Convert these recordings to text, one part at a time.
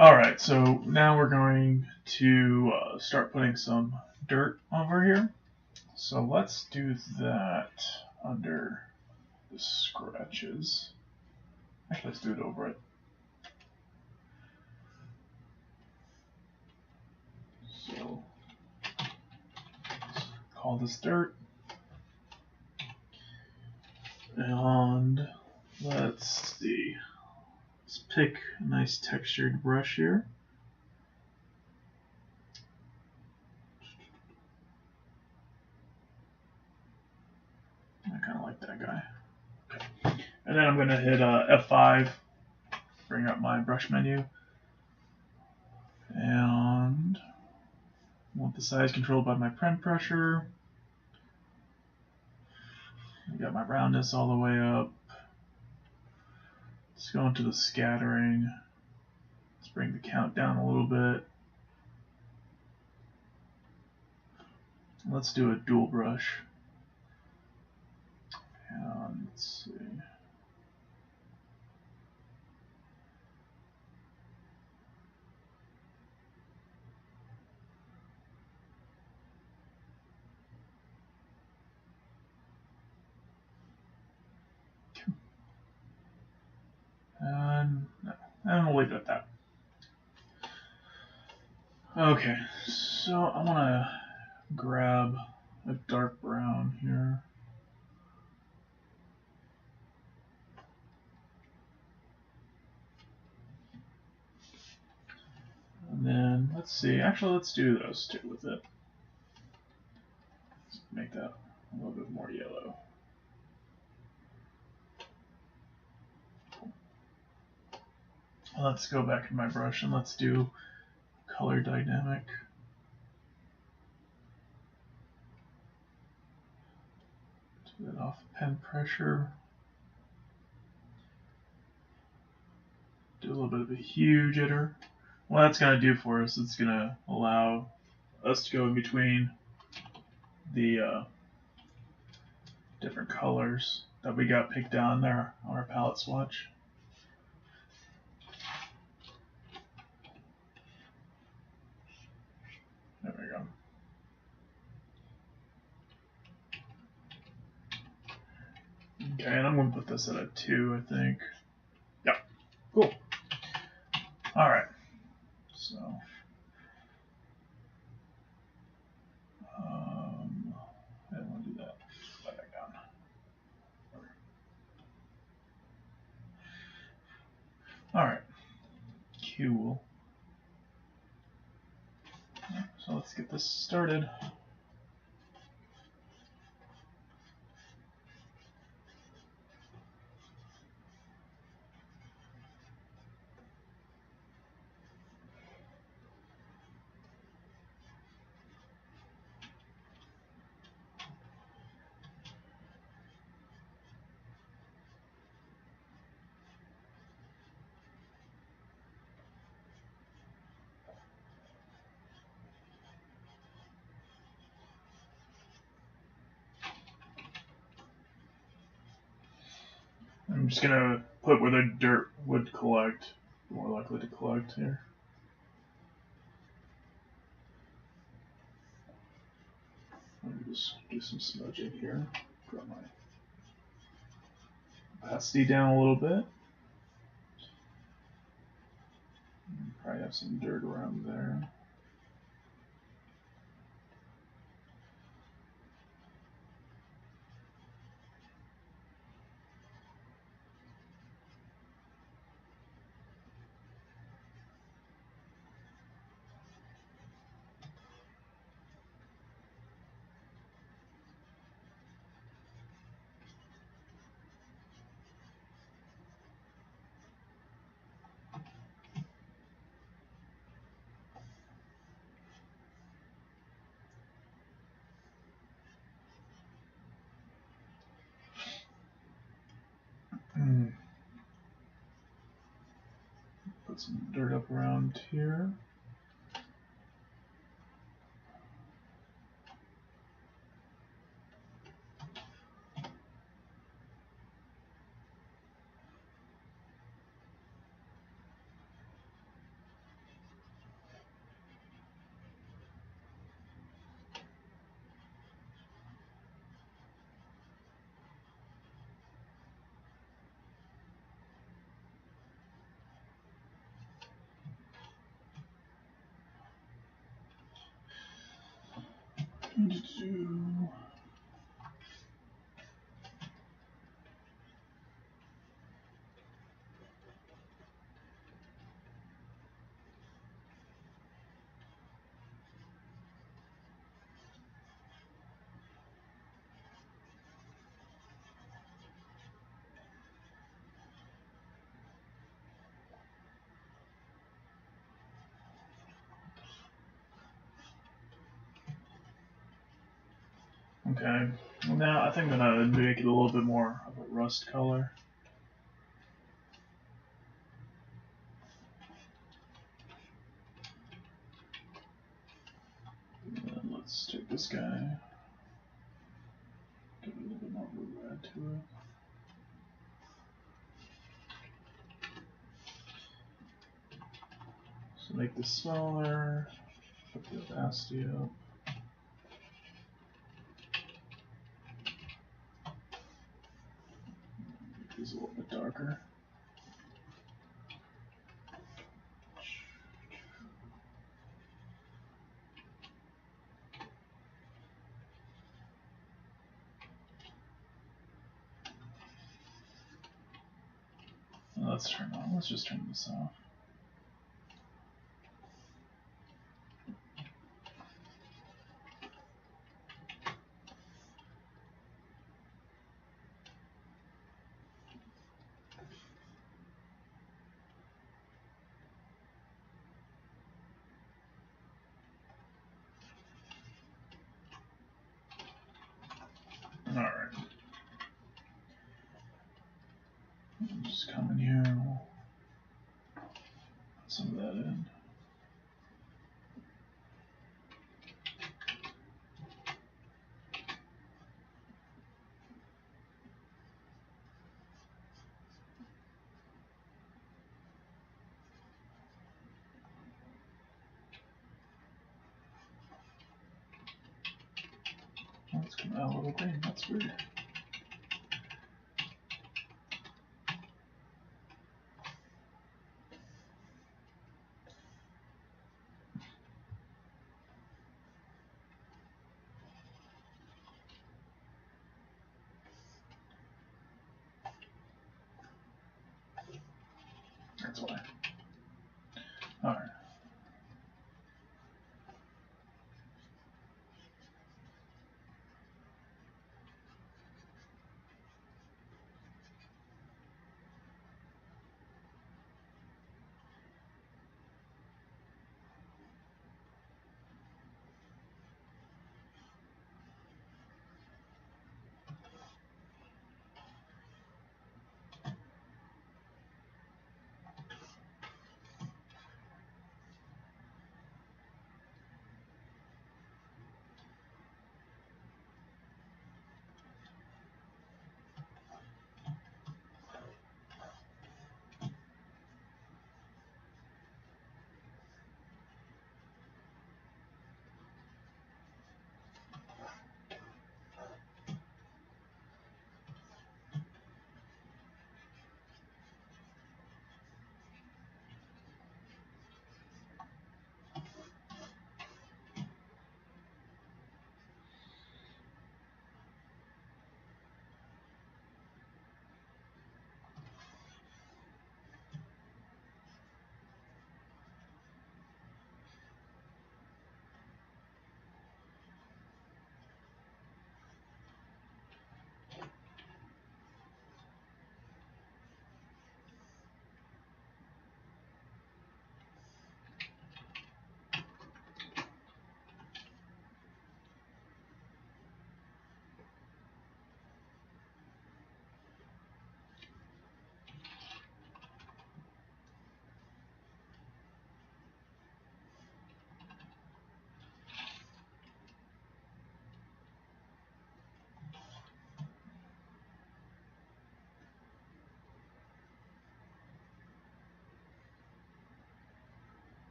Alright, so now we're going to start putting some dirt over here. So let's do that under the scratches. Actually, let's do it over it. So let's call this dirt. And let's see. Let's pick a nice textured brush here. I kind of like that guy. Okay. And then I'm going to hit F5, bring up my brush menu. And I want the size controlled by my pen pressure. I got my roundness all the way up. Let's go into the scattering. Let's bring the count down a little bit. Let's do a dual brush. And let's see. And we'll leave it at that. Okay, so I want to grab a dark brown here. And then, let's see, actually let's do those two with it. Let's make that a little bit more yellow. Let's go back to my brush and let's do color dynamic. Do that off pen pressure. Do a little bit of a hue jitter. What that's going to do for us, it's going to allow us to go in between the different colors that we got picked down there on our palette swatch. There we go. Okay, and I'm going to put this at a 2, I think. Yeah, cool. Alright, so I don't want to do that. Put that back down. Alright, cool. So let's get this started. I'm just going to put where the dirt would collect, more likely to collect here. Let me just do some smudging here. Drop my opacity down a little bit. Probably have some dirt around there. Put some dirt up around here. Okay, now I think I'm gonna make it a little bit more of a rust color. And then let's take this guy, give it a little bit more of a red to it. So make this smaller, put the opacity up. Make these a little bit darker. Let's just turn this off. Alright. Just come in here and we'll put some of that in. Oh, it's coming out a little green, that's weird. That's why. Alright.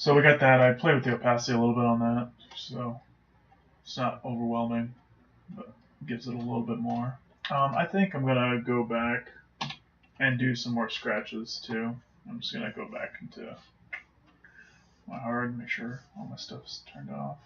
So we got that. I played with the opacity a little bit on that, so it's not overwhelming, but gives it a little bit more. I think I'm gonna go back and do some more scratches too. I'm just gonna go back into my hard, make sure all my stuff's turned off.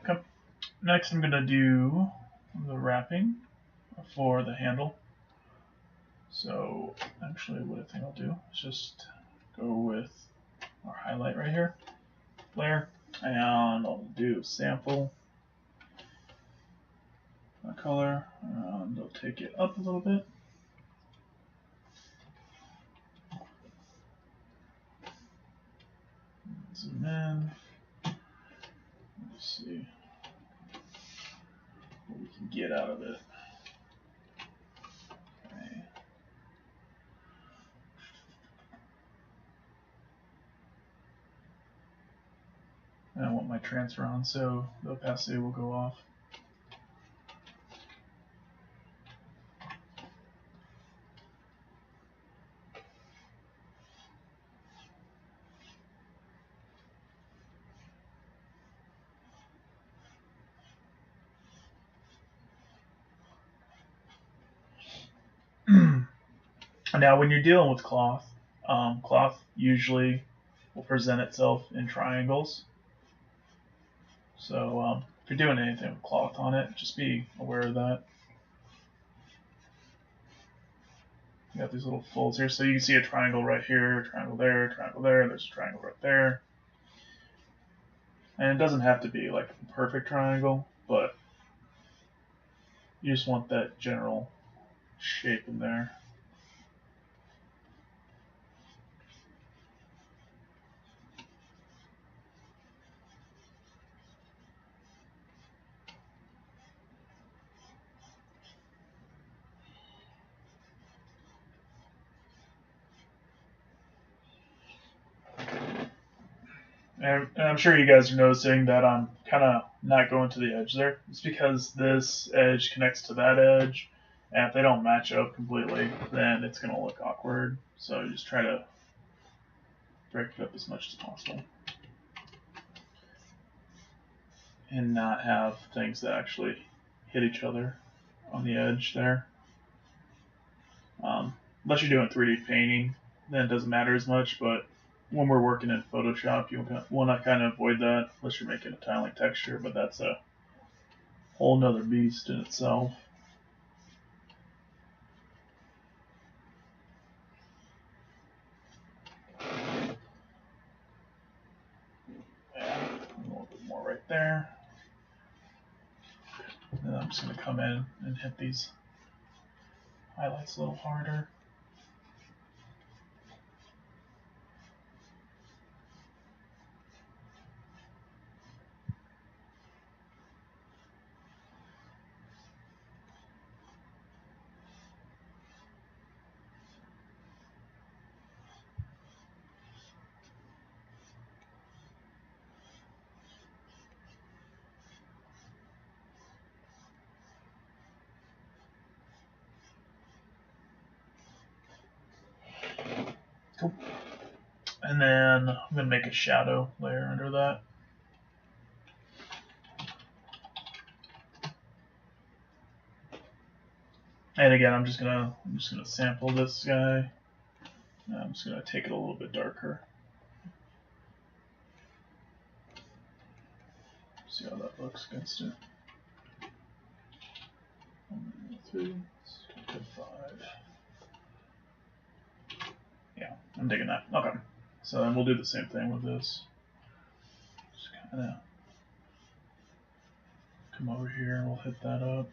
Okay. Next, I'm gonna do the wrapping for the handle. So actually, what I think I'll do is just go with our highlight right here, layer, and I'll do sample my color, and I'll take it up a little bit. Zoom in. Let's see what we can get out of it. Okay. And I want my transfer on, so the opacity will go off. Now, when you're dealing with cloth, cloth usually will present itself in triangles. So if you're doing anything with cloth on it, just be aware of that. You got these little folds here, so you can see a triangle right here, triangle there, there's a triangle right there. And it doesn't have to be like a perfect triangle, but you just want that general shape in there. And I'm sure you guys are noticing that I'm kind of not going to the edge there. It's because this edge connects to that edge, and if they don't match up completely, then it's going to look awkward. So just try to break it up as much as possible. And not have things that actually hit each other on the edge there. Unless you're doing 3D painting, then it doesn't matter as much, but when we're working in Photoshop, you want to kind of avoid that unless you're making a tiling texture, but that's a whole nother beast in itself. Yeah, a little bit more right there. And I'm just going to come in and hit these highlights a little harder. Cool. And then I'm going to make a shadow layer under that. And again, I'm just gonna sample this guy. I'm just gonna take it a little bit darker. See how that looks against it. 1, 3, 5. Yeah, I'm digging that. Okay. So then we'll do the same thing with this. Just kind of come over here and we'll hit that up.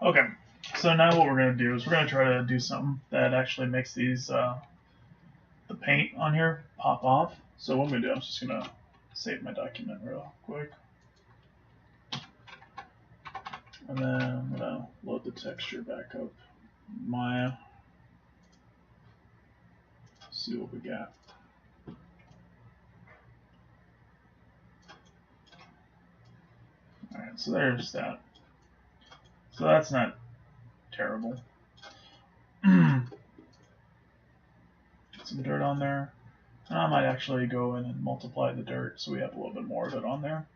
Okay, so now what we're going to do is we're going to try to do something that actually makes these the paint on here pop off. So what I'm going to do, I'm just going to save my document real quick. And then I'm going to load the texture back up. Maya. See what we got. Alright, so there's that. So that's not terrible. Get some dirt on there. And I might actually go in and multiply the dirt so we have a little bit more of it on there.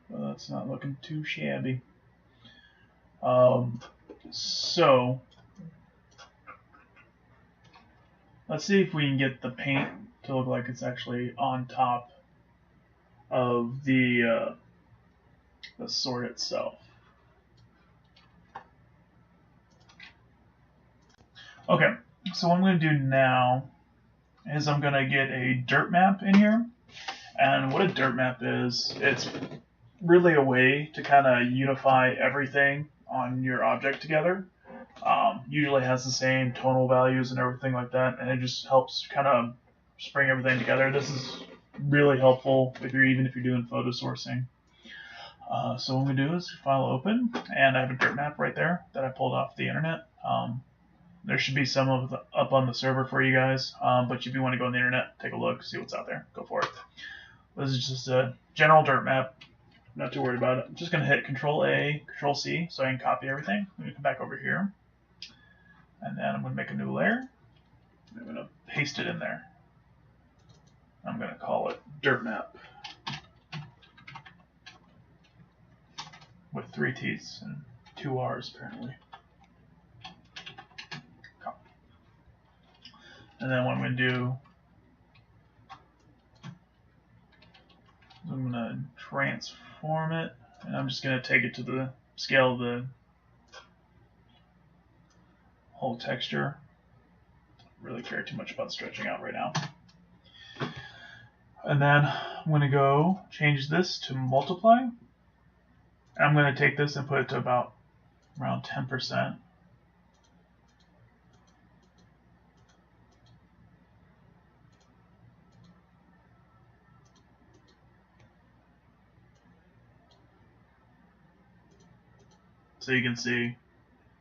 But that's not looking too shabby. So let's see if we can get the paint to look like it's actually on top of the sword itself. Okay, so what I'm going to do now is I'm going to get a dirt map in here. And what a dirt map is, it's really a way to kind of unify everything on your object together. Usually has the same tonal values and everything like that, and it just helps kind of bring everything together. This is really helpful even if you're doing photo sourcing. So what we do is file open, and I have a dirt map right there that I pulled off the internet. There should be some of up on the server for you guys, but if you want to go on the internet, take a look, see what's out there, go for it. This is just a general dirt map. Not too worried about it. I'm just going to hit Control A, Control C, so I can copy everything. I'm going to come back over here, and then I'm going to make a new layer. I'm going to paste it in there. I'm going to call it dirt map with 3 T's and 2 R's apparently. And then what I'm going to do, I'm going to transform it, and I'm just going to take it to the scale of the whole texture. Really care too much about stretching out right now. And then I'm going to go change this to multiply. I'm going to take this and put it to about around 10%. So you can see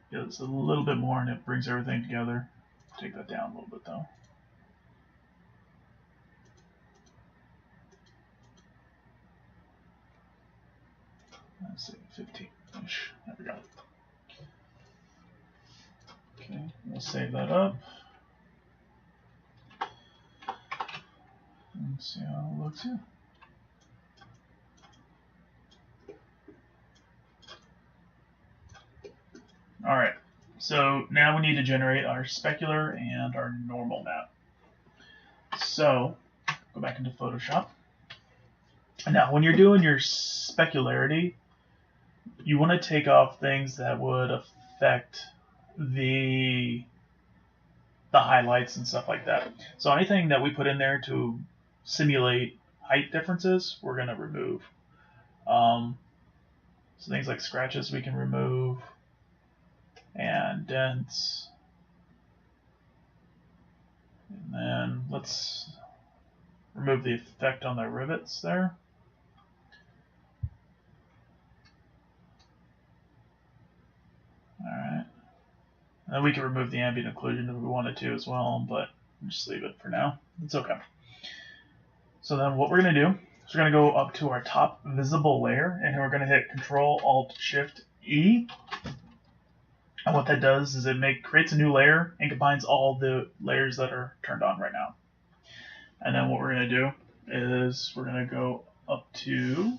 it's a little bit more and it brings everything together. Take that down a little bit though. Let's say 15-ish. There we go. Okay, we'll save that up. And see how it looks here. Alright, so now we need to generate our specular and our normal map. So, go back into Photoshop. Now, when you're doing your specularity, you want to take off things that would affect the highlights and stuff like that. So anything that we put in there to simulate height differences, we're going to remove. So things like scratches we can remove, and dents. And then let's remove the effect on the rivets there. Alright. And we can remove the ambient occlusion if we wanted to as well, but just leave it for now. It's okay. So then what we're going to do is we're going to go up to our top visible layer, and we're going to hit Control-Alt-Shift-E. And what that does is it creates a new layer and combines all the layers that are turned on right now. And then what we're going to do is we're going to go up to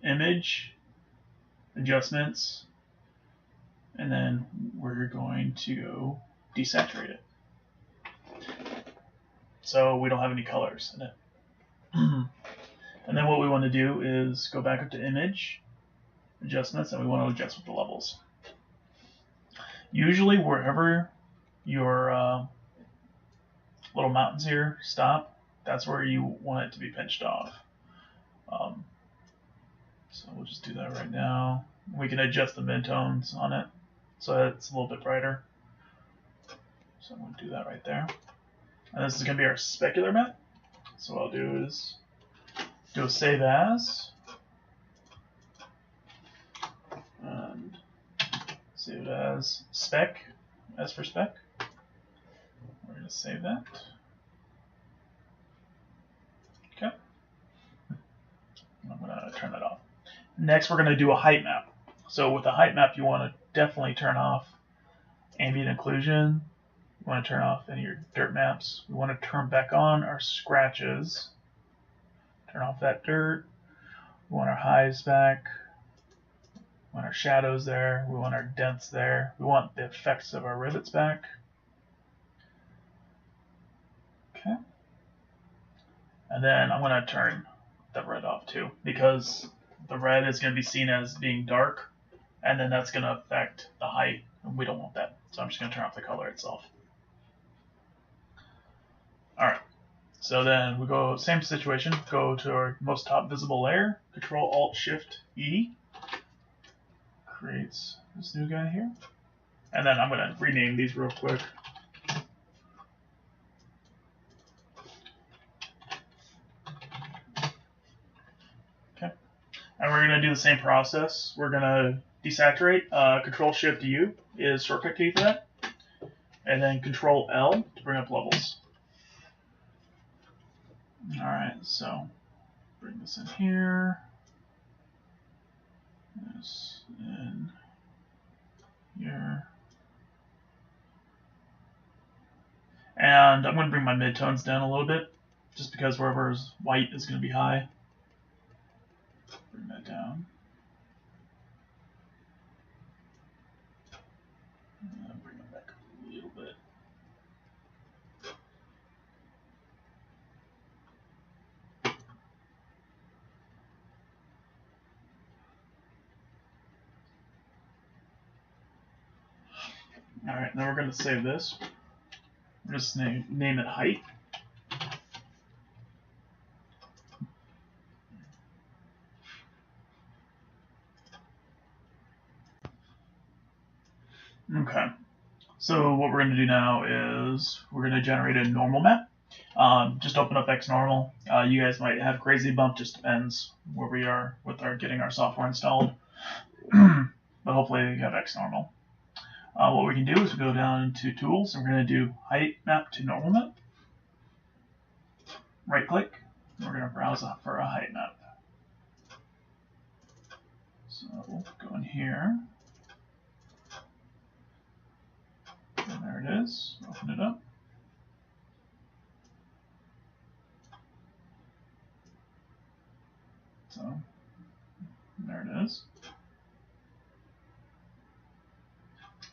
Image, Adjustments, and then we're going to go desaturate it. So we don't have any colors in it. And then what we want to do is go back up to Image, Adjustments, and we want to adjust with the levels. Usually wherever your little mountains here stop, that's where you want it to be pinched off. So we'll just do that right now. We can adjust the midtones on it so that it's a little bit brighter. So I'm going to do that right there. And this is going to be our specular map. So what I'll do is do a save as. And save it as spec, as for spec. We're going to save that. Okay. I'm going to turn that off. Next, we're going to do a height map. So with the height map, you want to definitely turn off ambient occlusion. You want to turn off any of your dirt maps. We want to turn back on our scratches. Turn off that dirt. We want our highs back. We want our shadows there. We want our dents there. We want the effects of our rivets back. Okay. And then I'm going to turn the red off too, because the red is going to be seen as being dark, and then that's going to affect the height, and we don't want that. So I'm just going to turn off the color itself. Alright, so then we go, same situation, go to our most top visible layer, Control-Alt-Shift-E, creates this new guy here, and then I'm going to rename these real quick. Okay, and we're going to do the same process. We're going to desaturate, Control-Shift-U is shortcut key for that, and then Control-L to bring up levels. Alright, so bring this in here, this in here, and I'm going to bring my midtones down a little bit. just because wherever is white is going to be high. Bring that down. And bring it back a little bit. Alright, now we're going to save this. We're just name it height. Okay, so what we're going to do now is we're going to generate a normal map. Just open up XNormal. You guys might have crazy bump, just depends where we are with our getting our software installed. But hopefully you have XNormal. What we can do is we go down to Tools, and we're going to do Height Map to Normal Map. Right click, and we're going to browse for a height map. So we'll go in here. And there it is. Open it up. So there it is.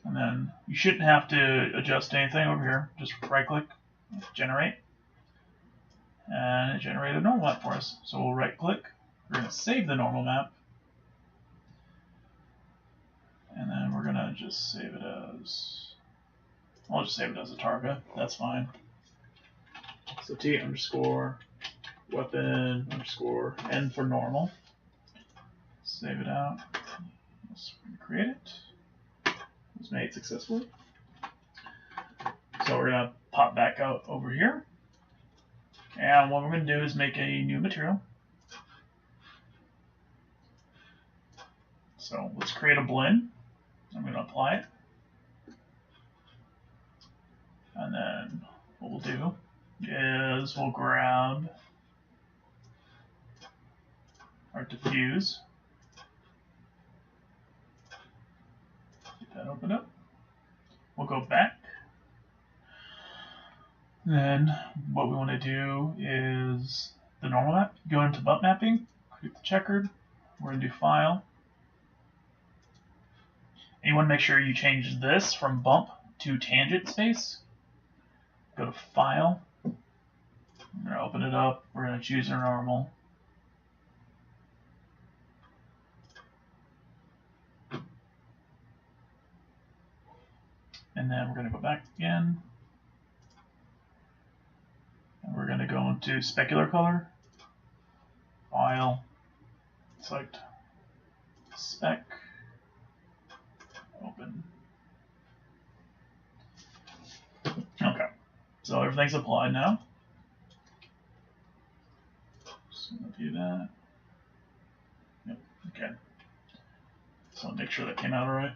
And then you shouldn't have to adjust anything over here. Just right click, generate, and it generated a normal map for us. So we'll right click, we're going to save the normal map, and then we're going to just save it as, I'll just save it as a target, that's fine. So T underscore weapon underscore N for normal. Save it out. Let's create it. It was made successfully. So we're going to pop back out over here. And what we're going to do is make a new material. So let's create a blend. I'm going to apply it. And then what we'll do is we'll grab our diffuse. Get that open up. We'll go back. Then what we want to do is the normal map. Go into bump mapping, create the checkered. We're going to do file. And you want to make sure you change this from bump to tangent space. Go to file. We're going to open it up. We're going to choose our normal. And then we're going to go back again. And we're going to go into specular color, file, select spec, open. Okay, so everything's applied now. Just going to do that. Yep, okay. So make sure that came out all right.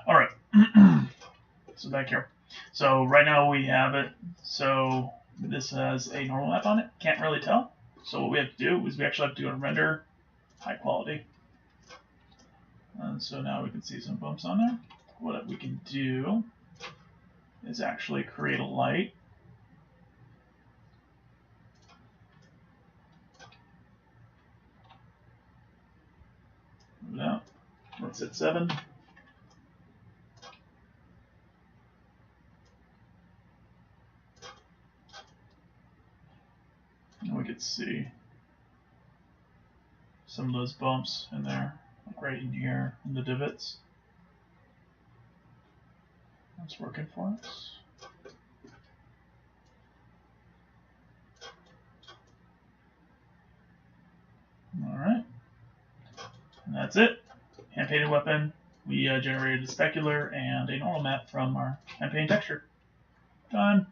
All right, so back here. So right now we have it. So this has a normal map on it. Can't really tell. So what we have to do is we actually have to do a render high quality. And so now we can see some bumps on there. What we can do is actually create a light. Move it out. Let's hit 7. And we could see some of those bumps in there, like right in here in the divots. That's working for us. Alright. And that's it. Hand painted weapon. We generated a specular and a normal map from our hand painted texture. Done.